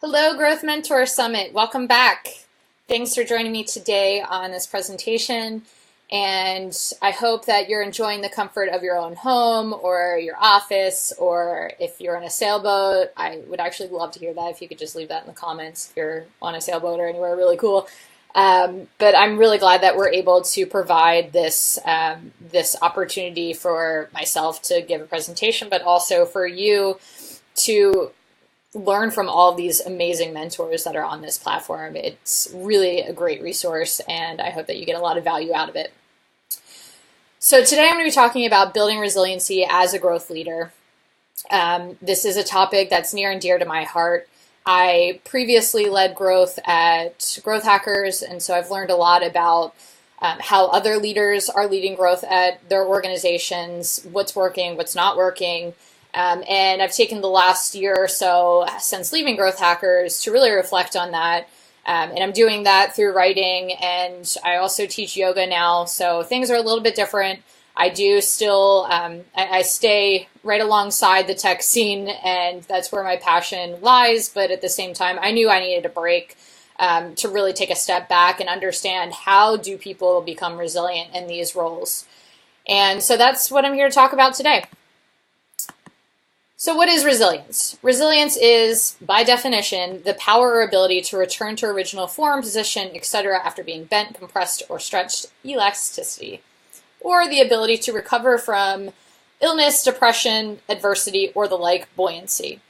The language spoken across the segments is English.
Hello, Growth Mentor Summit. Welcome back. Thanks for joining me today on this presentation. And I hope that you're enjoying the comfort of your own home or your office, or if you're on a sailboat. I would actually love to hear that if you could just leave that in the comments if you're on a sailboat or anywhere really cool. But I'm really glad that we're able to provide this opportunity for myself to give a presentation, but also for you to learn from all of these amazing mentors that are on this platform. It's really a great resource, and I hope that you get a lot of value out of it. So today I'm going to be talking about building resiliency as a growth leader. This is a topic that's near and dear to my heart. I previously led growth at Growth Hackers, and so I've learned a lot about how other leaders are leading growth at their organizations, what's working, what's not working. And I've taken the last year or so since leaving Growth Hackers to really reflect on that. And I'm doing that through writing, and I also teach yoga now. So things are a little bit different. I do still, I stay right alongside the tech scene, and that's where my passion lies. But at the same time, I knew I needed a break to really take a step back and understand how do people become resilient in these roles. And so that's what I'm here to talk about today. So what is resilience? Resilience is, by definition, the power or ability to return to original form, position, etc. after being bent, compressed, or stretched, elasticity, or the ability to recover from illness, depression, adversity, or the like, buoyancy.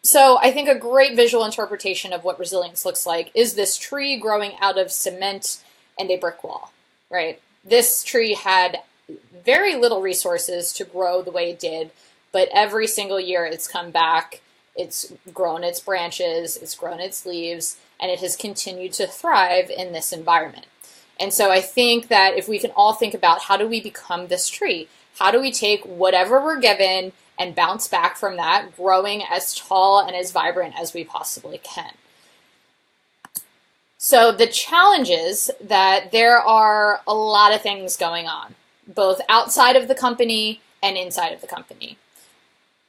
So I think a great visual interpretation of what resilience looks like is this tree growing out of cement and a brick wall, right? This tree had very little resources to grow the way it did, but every single year it's come back, it's grown its branches, it's grown its leaves, and it has continued to thrive in this environment. And so I think that if we can all think about how do we become this tree? How do we take whatever we're given and bounce back from that, growing as tall and as vibrant as we possibly can? So the challenge is that there are a lot of things going on, both outside of the company and inside of the company.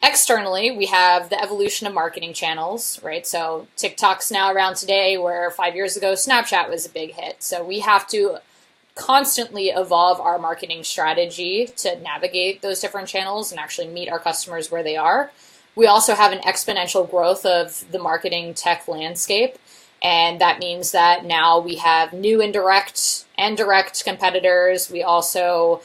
Externally, we have the evolution of marketing channels, right? So TikTok's now around today, where 5 years ago, Snapchat was a big hit. So we have to constantly evolve our marketing strategy to navigate those different channels and actually meet our customers where they are. We also have an exponential growth of the marketing tech landscape. And that means that now we have new indirect and direct competitors. We also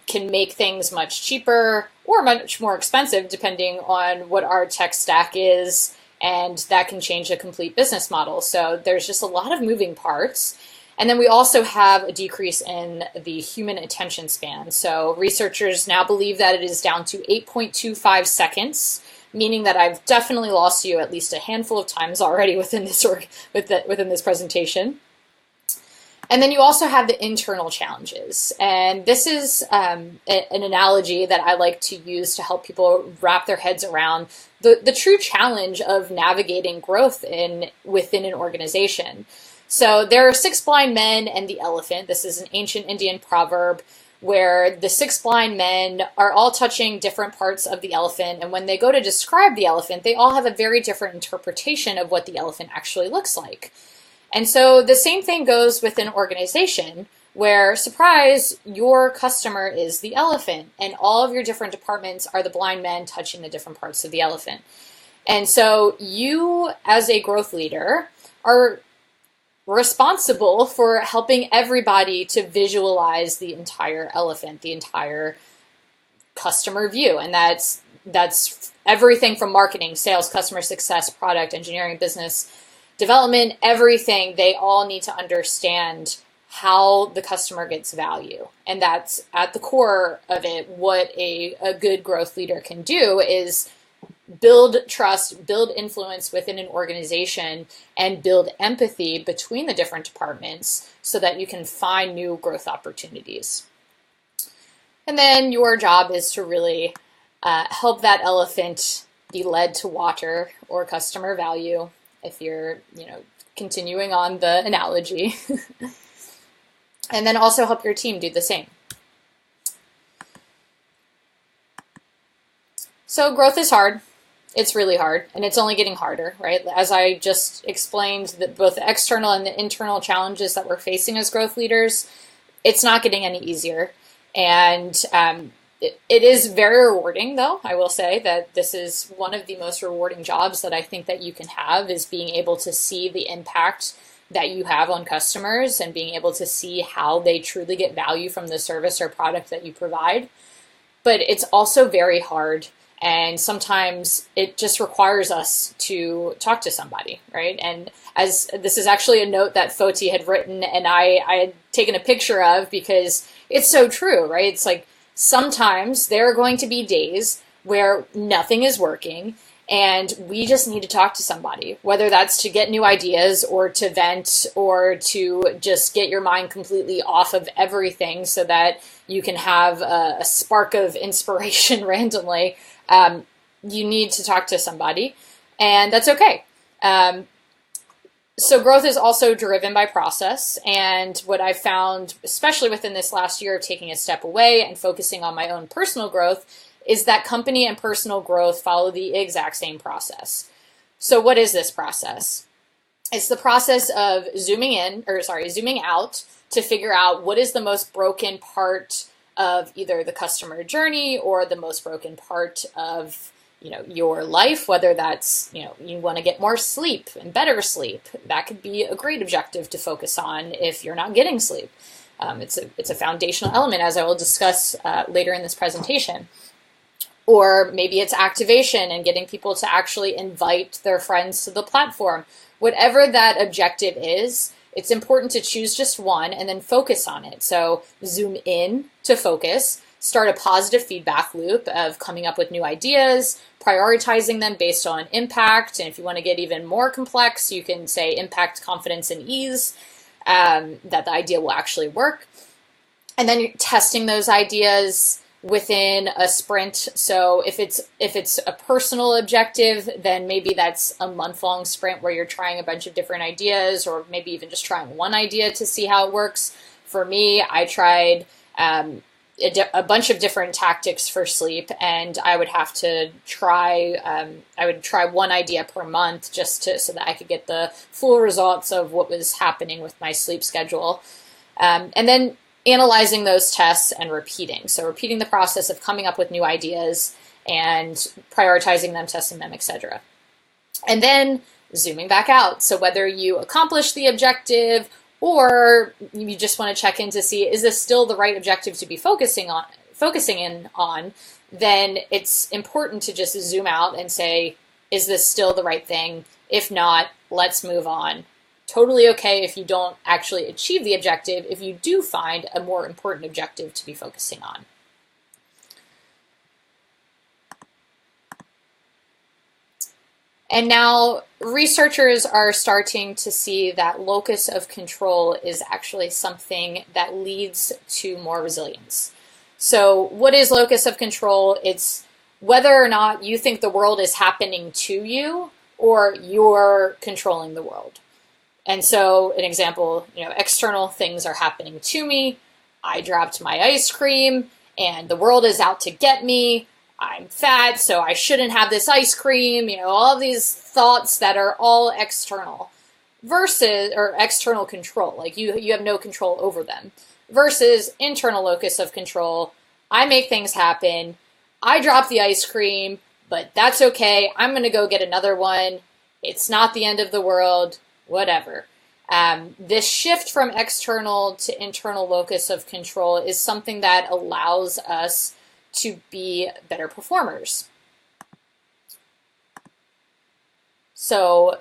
can make things much cheaper or much more expensive depending on what our tech stack is, and that can change a complete business model. So there's just a lot of moving parts. And then we also have a decrease in the human attention span. So researchers now believe that it is down to 8.25 seconds, meaning that I've definitely lost you at least a handful of times already within this presentation. And then you also have the internal challenges. And this is an analogy that I like to use to help people wrap their heads around the true challenge of navigating growth within an organization. So there are 6 blind men and the elephant. This is an ancient Indian proverb where the 6 blind men are all touching different parts of the elephant. And when they go to describe the elephant, they all have a very different interpretation of what the elephant actually looks like. And so the same thing goes with an organization where, surprise, your customer is the elephant and all of your different departments are the blind men touching the different parts of the elephant. And so you, as a growth leader, are responsible for helping everybody to visualize the entire elephant, the entire customer view. And that's everything from marketing, sales, customer success, product, engineering, business development, everything. They all need to understand how the customer gets value. And that's at the core of it. What a good growth leader can do is build trust, build influence within an organization, and build empathy between the different departments so that you can find new growth opportunities. And then your job is to really help that elephant be led to water or customer value, if you're, continuing on the analogy. And then also help your team do the same. So growth is hard. It's really hard, and it's only getting harder, right? As I just explained, that both the external and the internal challenges that we're facing as growth leaders, it's not getting any easier. And it is very rewarding, though. I will say that this is one of the most rewarding jobs that I think that you can have, is being able to see the impact that you have on customers and being able to see how they truly get value from the service or product that you provide. But it's also very hard. And sometimes it just requires us to talk to somebody, right? And as this is actually a note that Foti had written and I had taken a picture of, because it's so true, right? It's like sometimes there are going to be days where nothing is working and we just need to talk to somebody, whether that's to get new ideas or to vent or to just get your mind completely off of everything so that you can have a spark of inspiration randomly. You need to talk to somebody, and that's okay. So growth is also driven by process, and what I've found, especially within this last year of taking a step away and focusing on my own personal growth, is that company and personal growth follow the exact same process. So what is this process? It's the process of zooming out to figure out what is the most broken part of either the customer journey or the most broken part of your life, whether that's you want to get more sleep and better sleep. That could be a great objective to focus on if you're not getting sleep. It's a foundational element, as I will discuss later in this presentation. Or maybe it's activation and getting people to actually invite their friends to the platform. Whatever that objective is, it's important to choose just one and then focus on it. So zoom in to focus, start a positive feedback loop of coming up with new ideas, prioritizing them based on impact. And if you want to get even more complex, you can say impact, confidence, and ease, that the idea will actually work. And then you're testing those ideas within a sprint. So if it's a personal objective, then maybe that's a month-long sprint where you're trying a bunch of different ideas, or maybe even just trying one idea to see how it works. For me, I tried a bunch of different tactics for sleep, and I would have to try one idea per month just so that I could get the full results of what was happening with my sleep schedule. And then analyzing those tests and repeating. So repeating the process of coming up with new ideas and prioritizing them, testing them, etc. And then zooming back out. So whether you accomplish the objective or you just want to check in to see, is this still the right objective to be focusing in on, then it's important to just zoom out and say, is this still the right thing? If not, let's move on. Totally okay if you don't actually achieve the objective, if you do find a more important objective to be focusing on. And now researchers are starting to see that locus of control is actually something that leads to more resilience. So what is locus of control? It's whether or not you think the world is happening to you or you're controlling the world. And so an example, external things are happening to me. I dropped my ice cream and the world is out to get me. I'm fat, so I shouldn't have this ice cream. All of these thoughts that are all external or external control. Like you have no control over them, versus internal locus of control. I make things happen. I drop the ice cream, but that's okay. I'm going to go get another one. It's not the end of the world. Whatever. This shift from external to internal locus of control is something that allows us to be better performers. So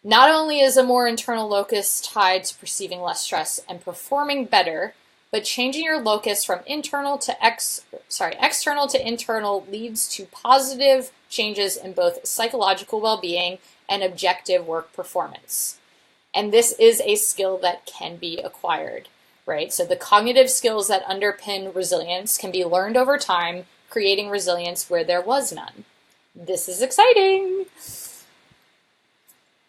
not only is a more internal locus tied to perceiving less stress and performing better, but changing your locus from external to internal leads to positive changes in both psychological well-being and objective work performance. And this is a skill that can be acquired, right? So the cognitive skills that underpin resilience can be learned over time, creating resilience where there was none. This is exciting.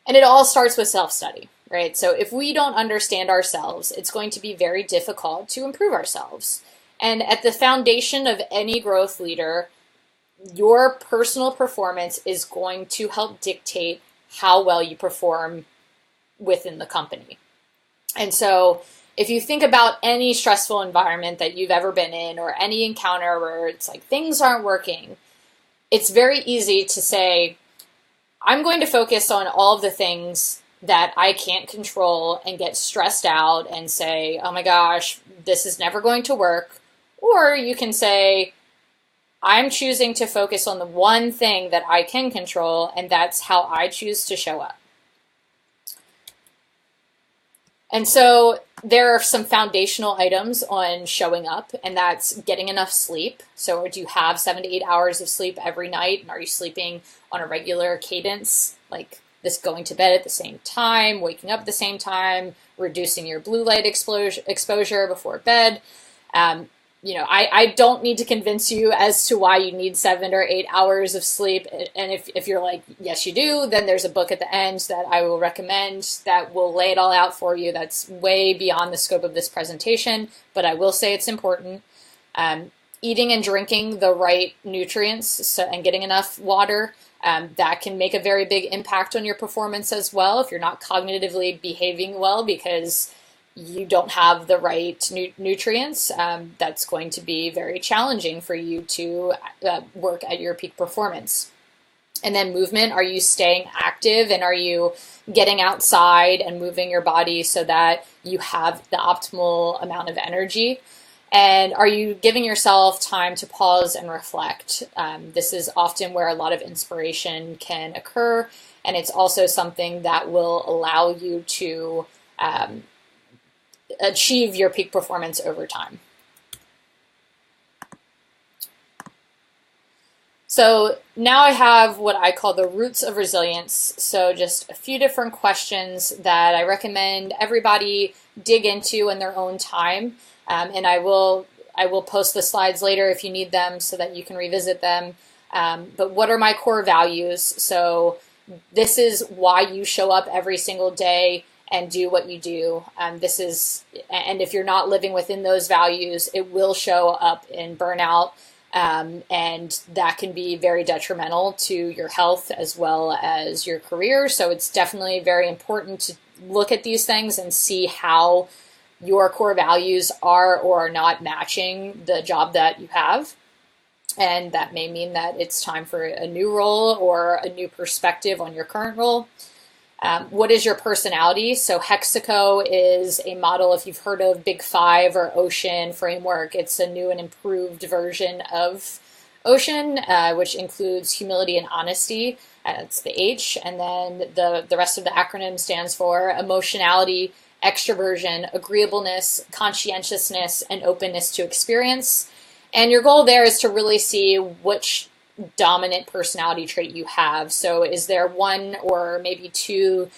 And it all starts with self-study, right? So if we don't understand ourselves, it's going to be very difficult to improve ourselves. And at the foundation of any growth leader, your personal performance is going to help dictate how well you perform within the company. And so if you think about any stressful environment that you've ever been in, or any encounter where it's like things aren't working, it's very easy to say, I'm going to focus on all of the things that I can't control and get stressed out and say, oh my gosh, this is never going to work. Or you can say, I'm choosing to focus on the one thing that I can control, and that's how I choose to show up. And so there are some foundational items on showing up, and that's getting enough sleep. So do you have 7 to 8 hours of sleep every night? And are you sleeping on a regular cadence, like this, going to bed at the same time, waking up at the same time, reducing your blue light exposure before bed? I don't need to convince you as to why you need 7 or 8 hours of sleep. And if you're like, yes, you do, then there's a book at the end that I will recommend that will lay it all out for you. That's way beyond the scope of this presentation, but I will say it's important. Eating and drinking the right nutrients and getting enough water, that can make a very big impact on your performance as well if you're not cognitively behaving well because you don't have the right nutrients. That's going to be very challenging for you to work at your peak performance. And then movement, are you staying active and are you getting outside and moving your body so that you have the optimal amount of energy? And are you giving yourself time to pause and reflect? This is often where a lot of inspiration can occur, and it's also something that will allow you to achieve your peak performance over time. So now I have what I call the roots of resilience. So just a few different questions that I recommend everybody dig into in their own time. And I will post the slides later if you need them so that you can revisit them. But what are my core values? So this is why you show up every single day and do what you do. And if you're not living within those values, it will show up in burnout. And that can be very detrimental to your health as well as your career. So it's definitely very important to look at these things and see how your core values are or are not matching the job that you have. And that may mean that it's time for a new role or a new perspective on your current role. What is your personality? So Hexaco is a model, if you've heard of Big Five or Ocean framework, it's a new and improved version of Ocean, which includes humility and honesty. That's the H. And then the rest of the acronym stands for emotionality, extroversion, agreeableness, conscientiousness, and openness to experience. And your goal there is to really see which dominant personality trait you have. So is there one or maybe two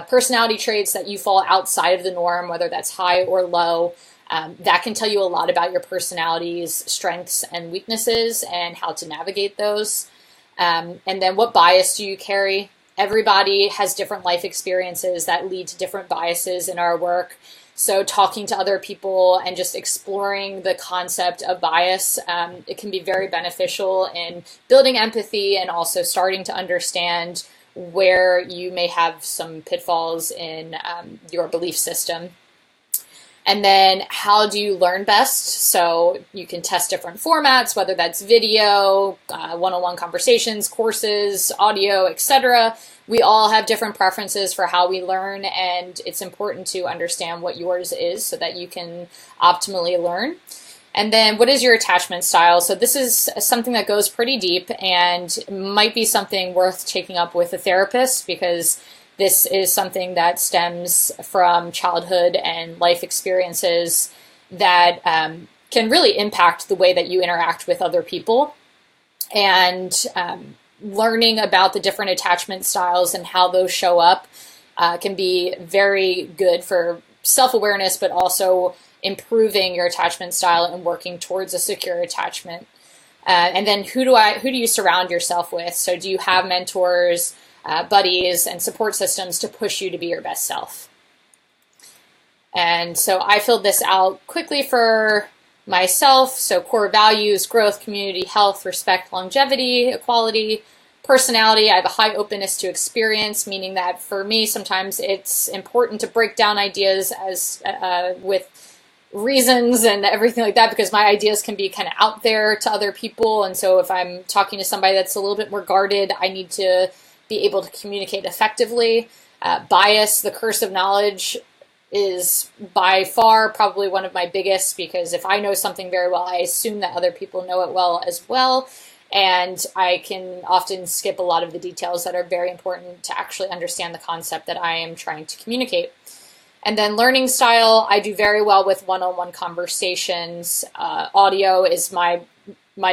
personality traits that you fall outside of the norm, whether that's high or low? That can tell you a lot about your personality's strengths and weaknesses and how to navigate those. And then what bias do you carry? Everybody has different life experiences that lead to different biases in our work. So talking to other people and just exploring the concept of bias, it can be very beneficial in building empathy and also starting to understand where you may have some pitfalls in your belief system. And then how do you learn best? So you can test different formats, whether that's video, one-on-one conversations, courses, audio, etc. We all have different preferences for how we learn, and it's important to understand what yours is so that you can optimally learn. And then what is your attachment style? So this is something that goes pretty deep and might be something worth taking up with a therapist, because this is something that stems from childhood and life experiences that can really impact the way that you interact with other people. And learning about the different attachment styles and how those show up can be very good for self-awareness, but also improving your attachment style and working towards a secure attachment. And then who do you surround yourself with? So do you have mentors, buddies, and support systems to push you to be your best self? And so I filled this out quickly for myself. So core values, growth, community, health, respect, longevity, equality, personality. I have a high openness to experience, meaning that for me, sometimes it's important to break down ideas as with reasons and everything like that, because my ideas can be kind of out there to other people. And so if I'm talking to somebody that's a little bit more guarded, I need to be able to communicate effectively. Bias, the curse of knowledge, is by far probably one of my biggest, because if I know something very well, I assume that other people know it well as well. And I can often skip a lot of the details that are very important to actually understand the concept that I am trying to communicate. And then learning style, I do very well with one-on-one conversations. Audio is my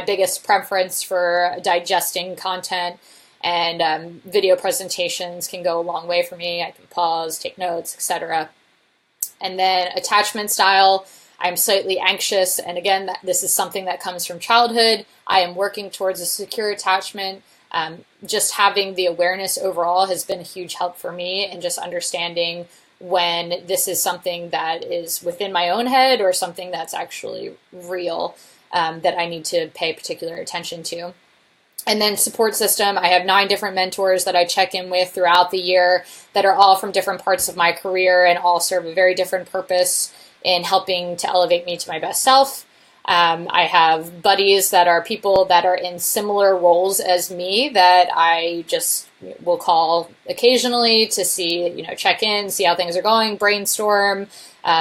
biggest preference for digesting content, and video presentations can go a long way for me. I can pause, take notes, etc. And then attachment style, I'm slightly anxious. And again, this is something that comes from childhood. I am working towards a secure attachment. Just having the awareness overall has been a huge help for me, and just understanding when this is something that is within my own head or something that's actually real, that I need to pay particular attention to. And then support system, I have 9 different mentors that I check in with throughout the year that are all from different parts of my career and all serve a very different purpose in helping to elevate me to my best self. I have buddies that are people that are in similar roles as me that I just will call occasionally to see, check in, see how things are going, brainstorm,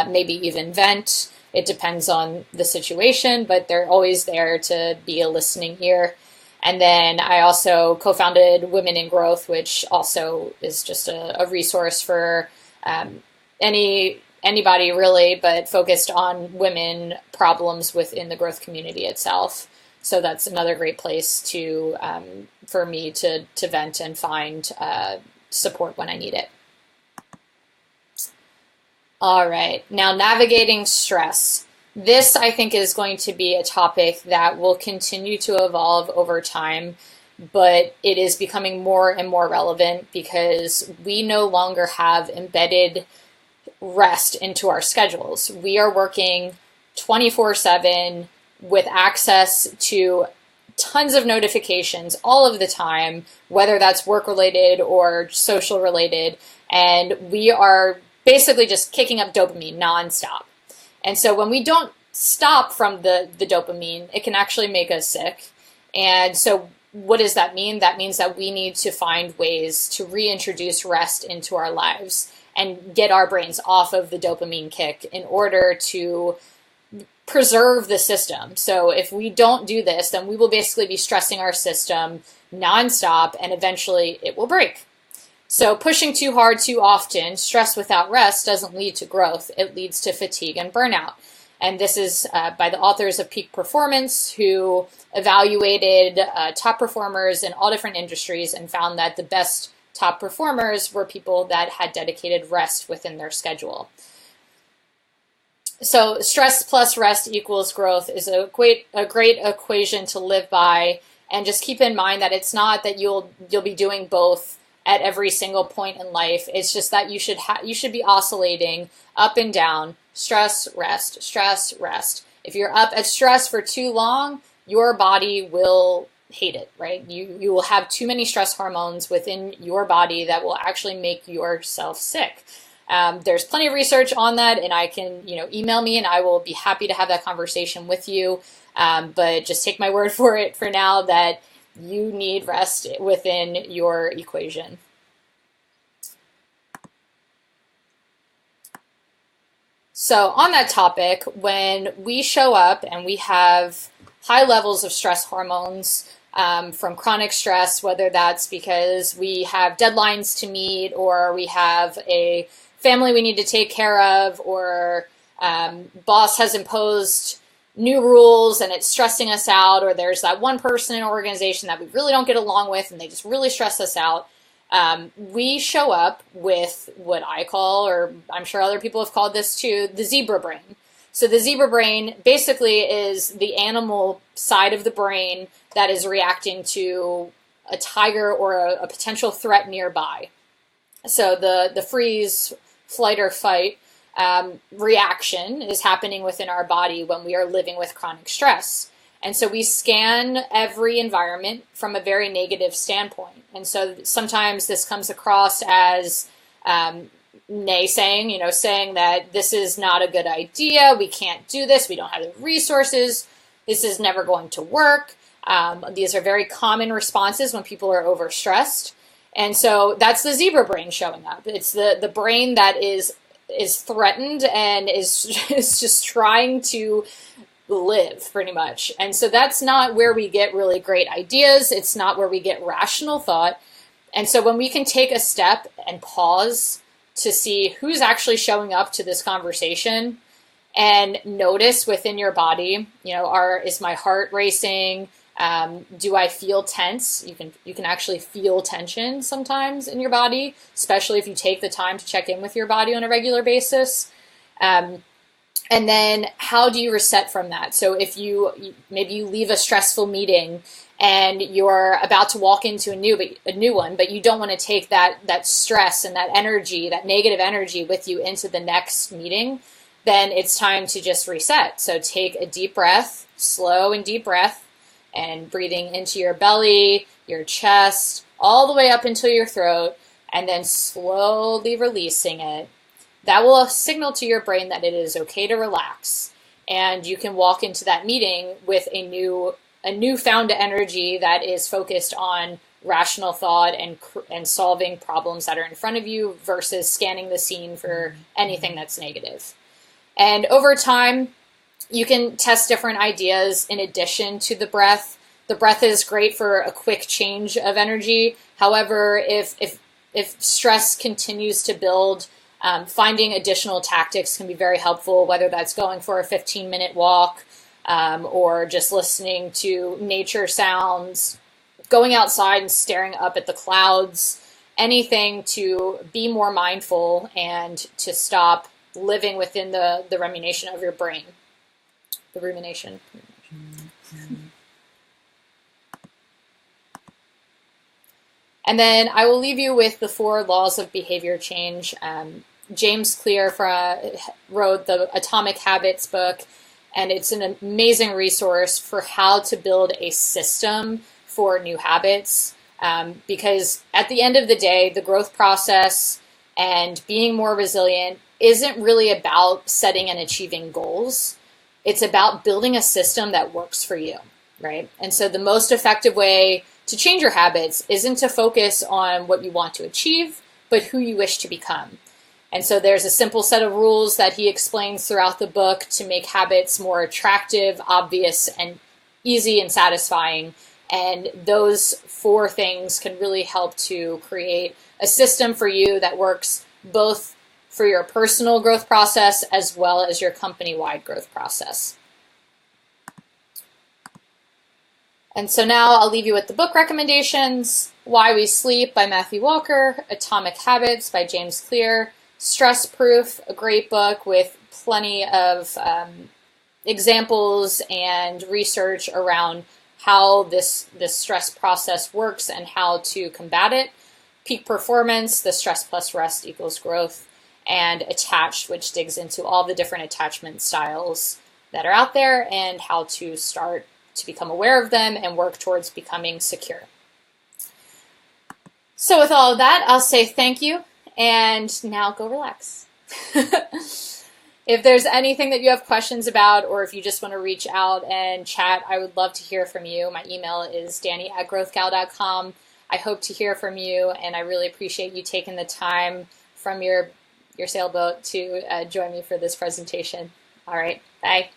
maybe even vent. It depends on the situation, but they're always there to be a listening ear. And then I also co-founded Women in Growth, which also is just a resource for anybody really, but focused on women problems within the growth community itself. So that's another great place to for me to vent and find support when I need it. All right, now navigating stress. This, I think, is going to be a topic that will continue to evolve over time, but it is becoming more and more relevant because we no longer have embedded rest into our schedules. We are working 24/7 with access to tons of notifications all of the time, whether that's work-related or social-related, and we are basically just kicking up dopamine nonstop. And so when we don't stop from the dopamine, it can actually make us sick. And so what does that mean? That means that we need to find ways to reintroduce rest into our lives and get our brains off of the dopamine kick in order to preserve the system. So if we don't do this, then we will basically be stressing our system nonstop, and eventually it will break. So pushing too hard too often, stress without rest, doesn't lead to growth. It leads to fatigue and burnout. And this is by the authors of Peak Performance, who evaluated top performers in all different industries and found that the best top performers were people that had dedicated rest within their schedule. So stress plus rest equals growth is a great equation to live by. And just keep in mind that it's not that you'll be doing both at every single point in life. It's just that you should be oscillating up and down, stress, rest, stress, rest. If you're up at stress for too long, your body will hate it, right? You will have too many stress hormones within your body that will actually make yourself sick. There's plenty of research on that, and I can, email me and I will be happy to have that conversation with you. But just take my word for it for now that you need rest within your equation. So on that topic, when we show up and we have high levels of stress hormones from chronic stress, whether that's because we have deadlines to meet or we have a family we need to take care of, or boss has imposed new rules and it's stressing us out, or there's that one person in an organization that we really don't get along with and they just really stress us out, we show up with what I call, or I'm sure other people have called this too, the zebra brain. So the zebra brain basically is the animal side of the brain that is reacting to a tiger or a potential threat nearby. So the freeze, flight, or fight reaction is happening within our body when we are living with chronic stress. And so we scan every environment from a very negative standpoint. And so sometimes this comes across as naysaying, saying that this is not a good idea, we can't do this, we don't have the resources, this is never going to work. These are very common responses when people are overstressed. And so that's the zebra brain showing up. It's the brain that is threatened and is just trying to live, pretty much. And so that's not where we get really great ideas. It's not where we get rational thought. And so when we can take a step and pause to see who's actually showing up to this conversation and notice within your body, is my heart racing? Do I feel tense? You can actually feel tension sometimes in your body, especially if you take the time to check in with your body on a regular basis. And then how do you reset from that? So if maybe you leave a stressful meeting and you're about to walk into a new one, but you don't want to take that stress and that energy, that negative energy with you into the next meeting, then it's time to just reset. So take a deep breath, slow and deep breath, and breathing into your belly, your chest, all the way up into your throat, and then slowly releasing it. That will signal to your brain that it is okay to relax. And you can walk into that meeting with a newfound energy that is focused on rational thought and solving problems that are in front of you versus scanning the scene for anything that's negative. And over time, you can test different ideas in addition to the breath. The breath is great for a quick change of energy. However, if stress continues to build, finding additional tactics can be very helpful, whether that's going for a 15-minute walk or just listening to nature sounds, going outside and staring up at the clouds, anything to be more mindful and to stop living within the rumination of your brain. The rumination. And then I will leave you with the 4 laws of behavior change. James Clear wrote the Atomic Habits book, and it's an amazing resource for how to build a system for new habits. Because at the end of the day, the growth process and being more resilient isn't really about setting and achieving goals. It's about building a system that works for you, right? And so the most effective way to change your habits isn't to focus on what you want to achieve, but who you wish to become. And so there's a simple set of rules that he explains throughout the book to make habits more attractive, obvious, and easy and satisfying. And those 4 things can really help to create a system for you that works both for your personal growth process as well as your company-wide growth process. And so now I'll leave you with the book recommendations: Why We Sleep by Matthew Walker, Atomic Habits by James Clear, Stress Proof, a great book with plenty of examples and research around how this stress process works and how to combat it. Peak Performance, The Stress Plus Rest Equals Growth, and Attached, which digs into all the different attachment styles that are out there and how to start to become aware of them and work towards becoming secure. So with all of that, I'll say thank you, and now go relax. If there's anything that you have questions about, or if you just want to reach out and chat, I would love to hear from you. My email is dani@growthgal.com. I hope to hear from you, and I really appreciate you taking the time from your sailboat to join me for this presentation. All right, bye.